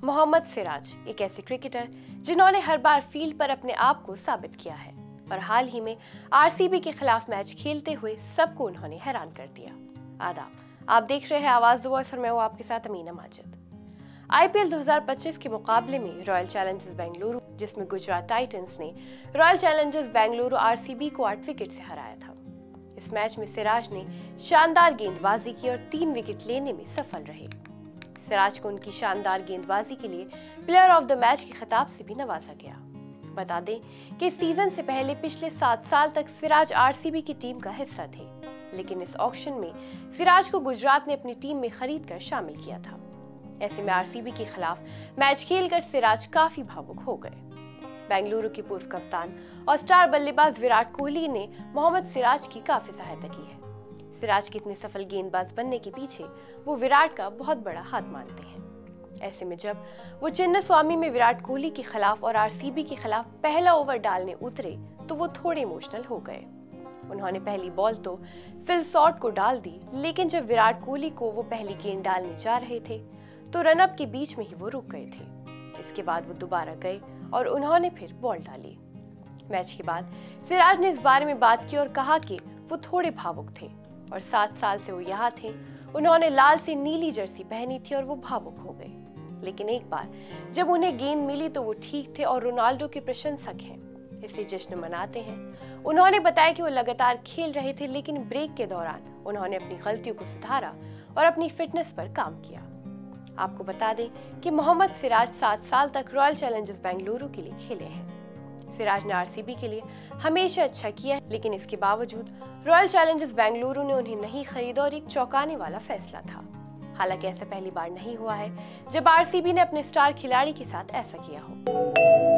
मोहम्मद सिराज एक ऐसे क्रिकेटर जिन्होंने हर बार फील्ड पर अपने आप को साबित किया है और हाल ही में आरसीबी के खिलाफ मैच खेलते हुए सबको उन्होंने हैरान कर दिया। आदाब, आप देख रहे हैं आवाज द वॉइस और मैं हूं आपके साथ अमीना माजिद। आईपीएल 2025 के मुकाबले में रॉयल चैलेंजर्स बेंगलुरु, जिसमें गुजरात टाइटंस ने रॉयल चैलेंजर्स बेंगलुरु आरसीबी को 8 विकेट से हराया था। इस मैच में सिराज ने शानदार गेंदबाजी की और 3 विकेट लेने में सफल रहे। सिराज को उनकी शानदार गेंदबाजी के लिए प्लेयर ऑफ द मैच के खिताब से भी नवाजा गया। बता दें कि सीजन से पहले पिछले 7 साल तक सिराज आरसीबी की टीम का हिस्सा थे, लेकिन इस ऑक्शन में सिराज को गुजरात ने अपनी टीम में खरीद कर शामिल किया था। ऐसे में आरसीबी के खिलाफ मैच खेलकर सिराज काफी भावुक हो गए। बेंगलुरु के पूर्व कप्तान और स्टार बल्लेबाज विराट कोहली ने मोहम्मद सिराज की काफी सहायता की है। सिराज के इतने सफल गेंदबाज बनने के पीछे वो विराट का बहुत बड़ा हाथ मानते हैं। ऐसे में जब वो चिन्नास्वामी में विराट कोहली के खिलाफ और आरसीबी के खिलाफ पहला ओवर डालने उतरे तो वो थोड़े इमोशनल हो गए। उन्होंने पहली बॉल तो फिल शॉट को डाल दी, लेकिन जब विराट कोहली को वो पहली गेंद डालने जा रहे थे तो रनअप के बीच में ही वो रुक गए थे। इसके बाद वो दोबारा गए और उन्होंने फिर बॉल डाली। मैच के बाद सिराज ने इस बारे में बात की और कहा कि वो थोड़े भावुक थे और 7 साल से वो यहाँ थे। उन्होंने लाल से नीली जर्सी पहनी थी और वो भावुक हो गए, लेकिन एक बार जब उन्हें गेंद मिली तो वो ठीक थे और रोनाल्डो के प्रशंसक हैं, इसलिए जश्न मनाते हैं। उन्होंने बताया कि वो लगातार खेल रहे थे, लेकिन ब्रेक के दौरान उन्होंने अपनी गलतियों को सुधारा और अपनी फिटनेस पर काम किया। आपको बता दें कि मोहम्मद सिराज 7 साल तक रॉयल चैलेंजर्स बेंगलुरु के लिए खेले हैं। सिराज ने आरसीबी के लिए हमेशा अच्छा किया, लेकिन इसके बावजूद रॉयल चैलेंजर्स बेंगलुरु ने उन्हें नहीं खरीदा और एक चौंकाने वाला फैसला था। हालांकि ऐसा पहली बार नहीं हुआ है जब आरसीबी ने अपने स्टार खिलाड़ी के साथ ऐसा किया हो।